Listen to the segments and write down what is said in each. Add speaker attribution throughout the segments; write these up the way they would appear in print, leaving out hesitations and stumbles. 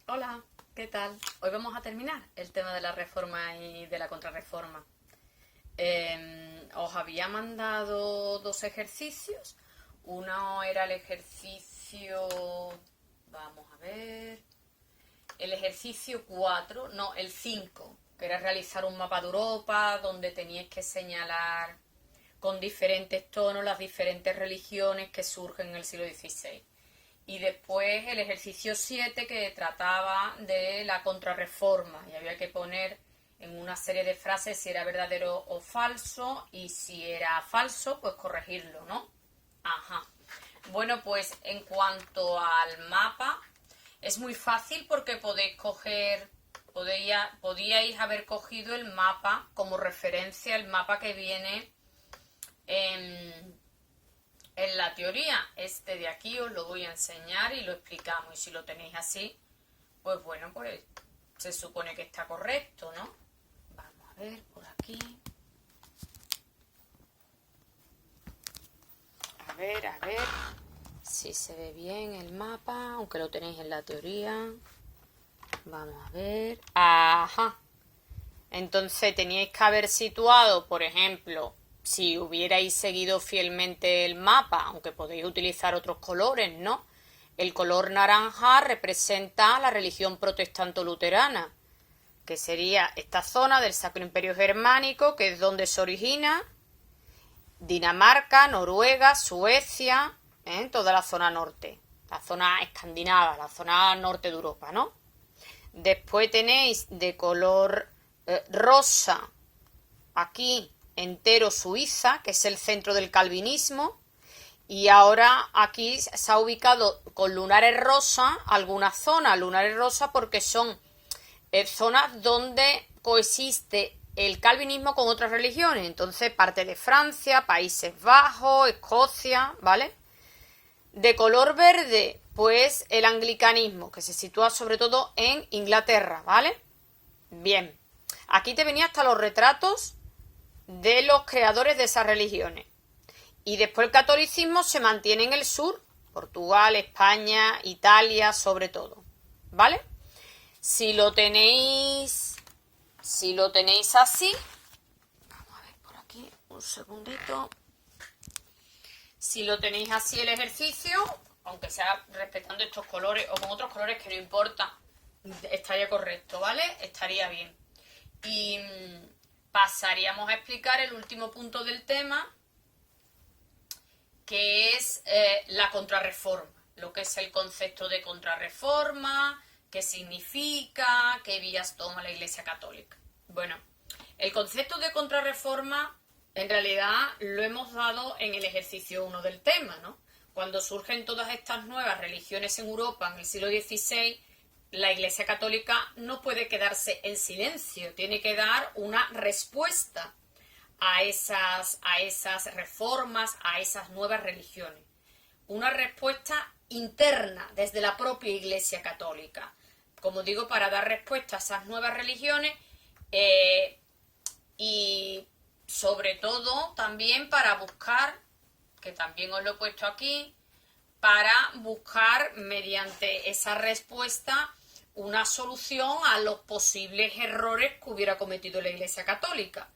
Speaker 1: Hola, ¿qué tal? Hoy vamos a terminar el tema de la reforma y de la contrarreforma. Os había mandado dos ejercicios. Uno era el ejercicio... Vamos a ver... El ejercicio 4, no, el 5, que era realizar un mapa de Europa donde teníais que señalar con diferentes tonos las diferentes religiones que surgen en el siglo XVI. Y después el ejercicio 7 que trataba de la contrarreforma y había que poner en una serie de frases si era verdadero o falso y si era falso pues corregirlo, ¿no? Ajá. Bueno, pues en cuanto al mapa es muy fácil porque podéis coger, podíais haber cogido el mapa como referencia, el mapa que viene en la teoría. Este de aquí os lo voy a enseñar y lo explicamos. Y si lo tenéis así, pues bueno, pues se supone que está correcto, ¿no? Vamos a ver por aquí. A ver si se ve bien el mapa, aunque lo tenéis en la teoría. Vamos a ver. Ajá. Entonces teníais que haber situado, por ejemplo, si hubierais seguido fielmente el mapa, aunque podéis utilizar otros colores, ¿no? El color naranja representa la religión protestante-luterana, que sería esta zona del Sacro Imperio Germánico, que es donde se origina Dinamarca, Noruega, Suecia, toda la zona norte, la zona escandinava, la zona norte de Europa, ¿no? Después tenéis de color rosa aquí entero Suiza, que es el centro del calvinismo, y ahora aquí se ha ubicado con lunares rosa algunas zonas, lunares rosa porque son zonas donde coexiste el calvinismo con otras religiones, entonces parte de Francia, Países Bajos, Escocia, ¿vale? De color verde, pues el anglicanismo, que se sitúa sobre todo en Inglaterra, ¿vale? Bien, aquí te venía hasta los retratos de los creadores de esas religiones. Y después el catolicismo se mantiene en el sur, Portugal, España, Italia, sobre todo, ¿vale? Si lo tenéis así, vamos a ver por aquí, un segundito. Si lo tenéis así el ejercicio, aunque sea respetando estos colores o con otros colores que no importa, estaría correcto, ¿vale? Estaría bien. Y pasaríamos a explicar el último punto del tema, que es la contrarreforma, lo que es el concepto de contrarreforma, qué significa, qué vías toma la Iglesia Católica. Bueno, el concepto de contrarreforma en realidad lo hemos dado en el ejercicio 1 del tema, ¿no? Cuando surgen todas estas nuevas religiones en Europa en el siglo XVI, la Iglesia Católica no puede quedarse en silencio, tiene que dar una respuesta a esas reformas, a esas nuevas religiones. Una respuesta interna desde la propia Iglesia Católica. Como digo, para dar respuesta a esas nuevas religiones y sobre todo también para buscar, que también os lo he puesto aquí, para buscar mediante esa respuesta una solución a los posibles errores que hubiera cometido la Iglesia Católica.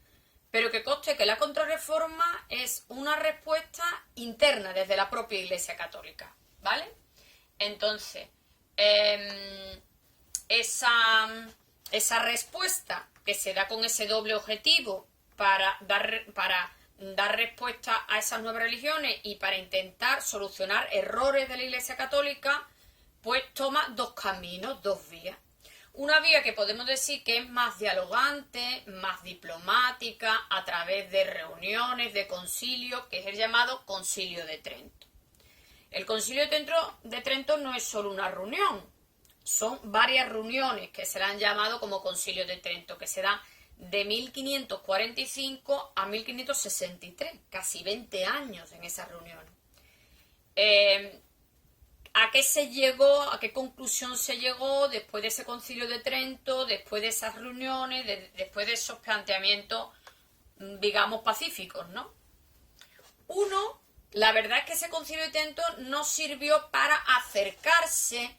Speaker 1: Pero que conste que la contrarreforma es una respuesta interna desde la propia Iglesia Católica, ¿vale? Entonces, esa respuesta que se da con ese doble objetivo para dar respuesta a esas nuevas religiones y para intentar solucionar errores de la Iglesia Católica, pues toma dos caminos, dos vías. Una vía que podemos decir que es más dialogante, más diplomática, a través de reuniones, de concilios, que es el llamado Concilio de Trento. El Concilio de Trento no es solo una reunión, son varias reuniones que se le han llamado como Concilio de Trento, que se dan de 1545 a 1563, casi 20 años en esas reuniones. ¿A qué se llegó? ¿A qué conclusión se llegó después de ese Concilio de Trento, después de esas reuniones, después de esos planteamientos, digamos, pacíficos, ¿no? Uno, la verdad es que ese Concilio de Trento no sirvió para acercarse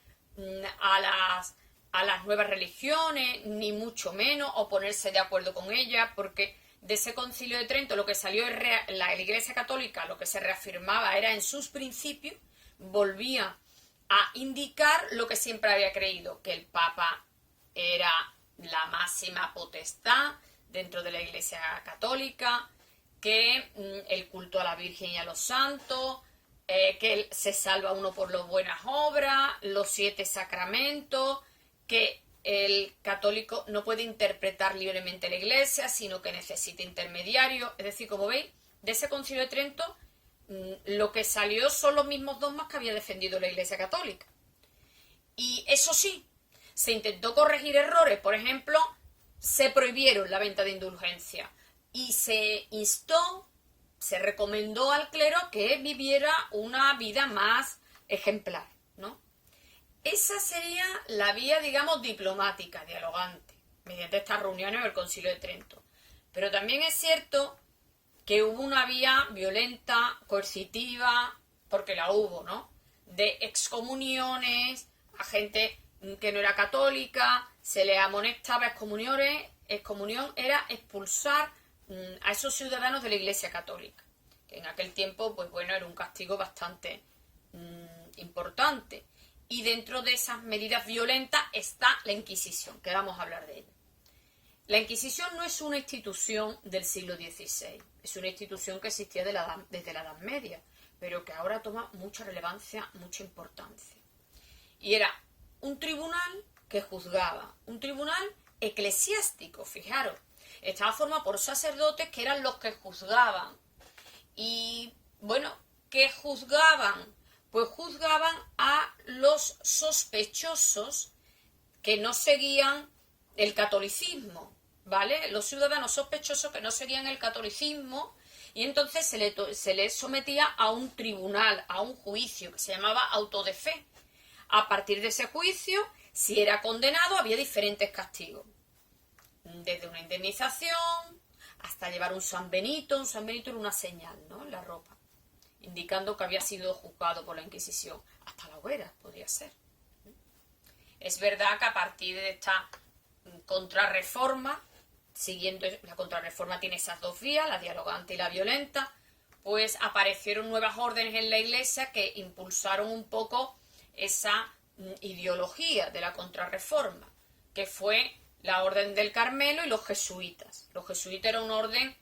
Speaker 1: a las a las nuevas religiones, ni mucho menos, o ponerse de acuerdo con ellas, porque de ese Concilio de Trento lo que salió es la Iglesia Católica, lo que se reafirmaba era en sus principios, volvía a indicar lo que siempre había creído, que el Papa era la máxima potestad dentro de la Iglesia Católica, que el culto a la Virgen y a los santos, que se salva uno por las buenas obras, los 7 sacramentos, que el católico no puede interpretar libremente la Iglesia, sino que necesita intermediarios. Es decir, como veis, de ese Concilio de Trento lo que salió son los mismos dogmas que había defendido la Iglesia Católica. Y eso sí, se intentó corregir errores. Por ejemplo, se prohibieron la venta de indulgencias y se instó, se recomendó al clero que viviera una vida más ejemplar, ¿no? Esa sería la vía, digamos, diplomática, dialogante, mediante estas reuniones del Concilio de Trento. Pero también es cierto que hubo una vía violenta, coercitiva, porque la hubo, ¿no? De excomuniones a gente que no era católica, se le amonestaba excomuniones. Excomunión era expulsar a esos ciudadanos de la Iglesia Católica, que en aquel tiempo, pues bueno, era un castigo bastante importante. Y dentro de esas medidas violentas está la Inquisición, que vamos a hablar de ella. La Inquisición no es una institución del siglo XVI, es una institución que existía desde la Edad Media, pero que ahora toma mucha relevancia, mucha importancia. Y era un tribunal que juzgaba, un tribunal eclesiástico, fijaros. Estaba formado por sacerdotes que eran los que juzgaban. Y, bueno, ¿qué juzgaban? Pues juzgaban a los sospechosos que no seguían el catolicismo, ¿vale? Los ciudadanos sospechosos que no seguían el catolicismo, y entonces se les sometía a un tribunal, a un juicio que se llamaba auto de fe. A partir de ese juicio, si era condenado, había diferentes castigos. Desde una indemnización hasta llevar un San Benito. Un San Benito era una señal, ¿no?, en la ropa, indicando que había sido juzgado por la Inquisición. Hasta la hoguera podría ser. Es verdad que a partir de esta contrarreforma, siguiendo la contrarreforma tiene esas dos vías, la dialogante y la violenta, pues aparecieron nuevas órdenes en la Iglesia que impulsaron un poco esa ideología de la contrarreforma, que fue la Orden del Carmelo y los jesuitas. Los jesuitas era un orden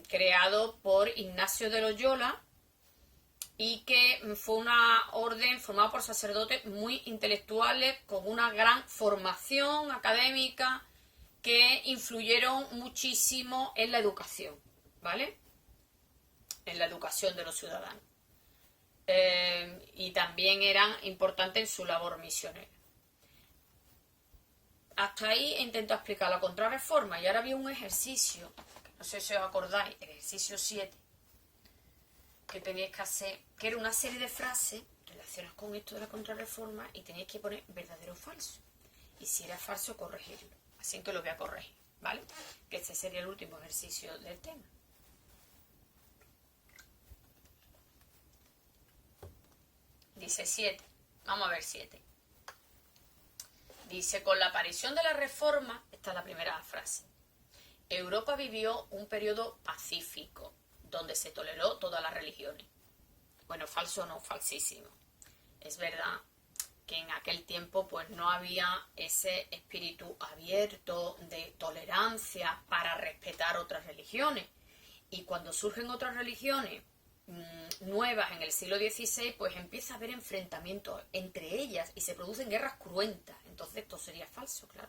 Speaker 1: creado por Ignacio de Loyola y que fue una orden formada por sacerdotes muy intelectuales con una gran formación académica que influyeron muchísimo en la educación, ¿vale? En la educación de los ciudadanos. Y también eran importantes en su labor misionera. Hasta ahí he intentado explicar la contrarreforma y ahora había un ejercicio, que no sé si os acordáis, el ejercicio 7, que teníais que hacer, que era una serie de frases relacionadas con esto de la contrarreforma y teníais que poner verdadero o falso. Y si era falso, corregirlo. Así que lo voy a corregir, ¿vale? Que este sería el último ejercicio del tema. Dice 7. Vamos a ver 7. Dice, con la aparición de la Reforma, esta es la primera frase, Europa vivió un periodo pacífico, donde se toleró todas las religiones. Bueno, falso o no, falsísimo. Es verdad que en aquel tiempo pues no había ese espíritu abierto de tolerancia para respetar otras religiones. Y cuando surgen otras religiones nuevas en el siglo XVI, pues empieza a haber enfrentamientos entre ellas y se producen guerras cruentas. Entonces esto sería falso, claro.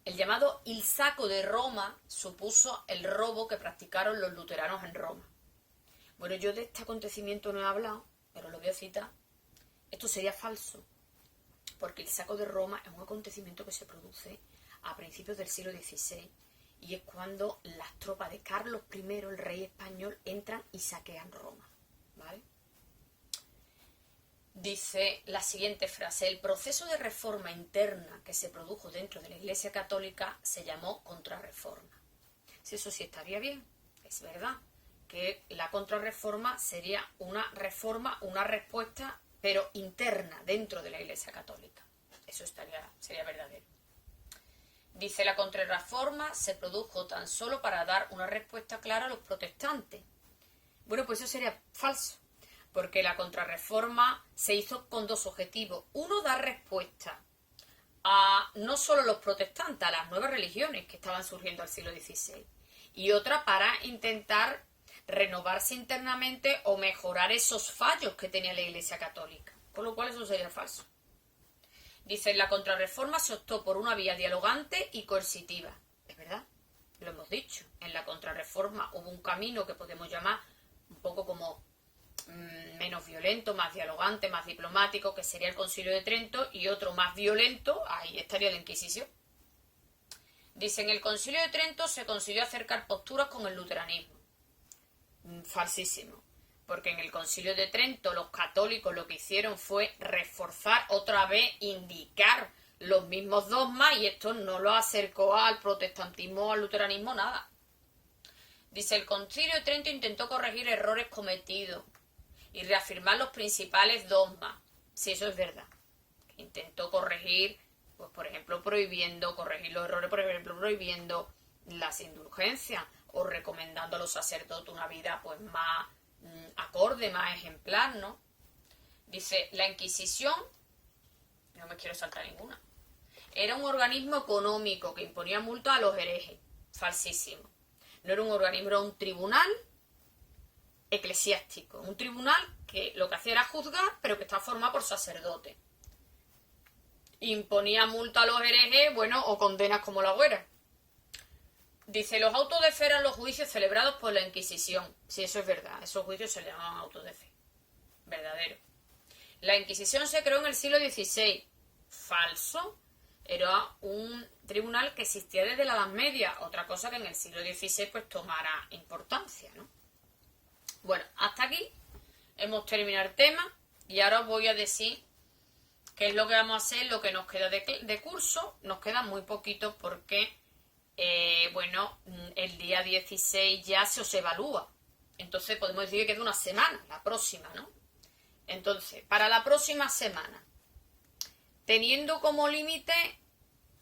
Speaker 1: El llamado Il Sacco de Roma supuso el robo que practicaron los luteranos en Roma. Bueno, yo de este acontecimiento no he hablado, pero lo voy a citar. Esto sería falso, porque el Sacco de Roma es un acontecimiento que se produce a principios del siglo XVI y es cuando las tropas de Carlos I, el rey español, entran y saquean Roma, ¿vale? Dice la siguiente frase, el proceso de reforma interna que se produjo dentro de la Iglesia Católica se llamó contrarreforma. Si eso sí estaría bien, es verdad que la contrarreforma sería una reforma, una respuesta, pero interna dentro de la Iglesia Católica. Eso sería verdadero. Dice, la Contrarreforma se produjo tan solo para dar una respuesta clara a los protestantes. Bueno, pues eso sería falso, porque la Contrarreforma se hizo con dos objetivos. Uno, dar respuesta a no solo los protestantes, a las nuevas religiones que estaban surgiendo al siglo XVI. Y otra, para intentar renovarse internamente o mejorar esos fallos que tenía la Iglesia Católica. Con lo cual eso sería falso. Dice, en la Contrarreforma se optó por una vía dialogante y coercitiva. Es verdad, lo hemos dicho. En la Contrarreforma hubo un camino que podemos llamar un poco como menos violento, más dialogante, más diplomático, que sería el Concilio de Trento, y otro más violento, ahí estaría la Inquisición. Dice, en el Concilio de Trento se consiguió acercar posturas con el luteranismo. Falsísimo. Porque en el Concilio de Trento los católicos lo que hicieron fue reforzar otra vez, indicar los mismos dogmas, y esto no lo acercó al protestantismo o al luteranismo nada. Dice, el Concilio de Trento intentó corregir errores cometidos y reafirmar los principales dogmas. Sí, eso es verdad. Intentó corregir, pues por ejemplo, corregir los errores, por ejemplo, prohibiendo las indulgencias o recomendando a los sacerdotes una vida pues más acorde, más ejemplar, ¿no? Dice, la Inquisición, no me quiero saltar ninguna, era un organismo económico que imponía multas a los herejes. Falsísimo. No era un organismo, era un tribunal eclesiástico, un tribunal que lo que hacía era juzgar, pero que estaba formado por sacerdotes. Imponía multa a los herejes, bueno, o condenas como la Güera. Dice, los autos de fe eran los juicios celebrados por la Inquisición. Sí, eso es verdad, esos juicios se llamaban autos de fe. Verdadero. La Inquisición se creó en el siglo XVI. Falso. Era un tribunal que existía desde la Edad Media. Otra cosa que en el siglo XVI pues tomara importancia, ¿no? Bueno, hasta aquí hemos terminado el tema y ahora os voy a decir qué es lo que vamos a hacer, lo que nos queda de curso. Nos queda muy poquito porque, bueno, el día 16 ya se os evalúa. Entonces podemos decir que queda una semana, la próxima, ¿no? Entonces, para la próxima semana, teniendo como límite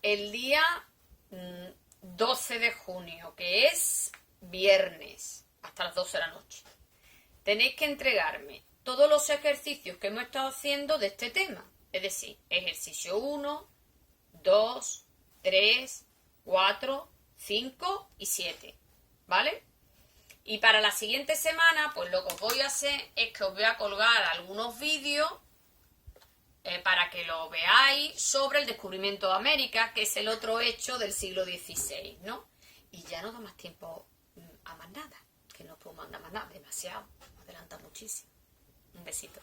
Speaker 1: el día 12 de junio, que es viernes, hasta las 12 de la noche, tenéis que entregarme todos los ejercicios que hemos estado haciendo de este tema. Es decir, ejercicio 1, 2, 3, 4, 5 y 7. ¿Vale? Y para la siguiente semana, pues lo que os voy a hacer es que os voy a colgar algunos vídeos para que lo veáis sobre el descubrimiento de América, que es el otro hecho del siglo XVI, ¿no? Y ya no da más tiempo a más nada, que no puedo mandar más nada, demasiado, adelanta muchísimo. Un besito.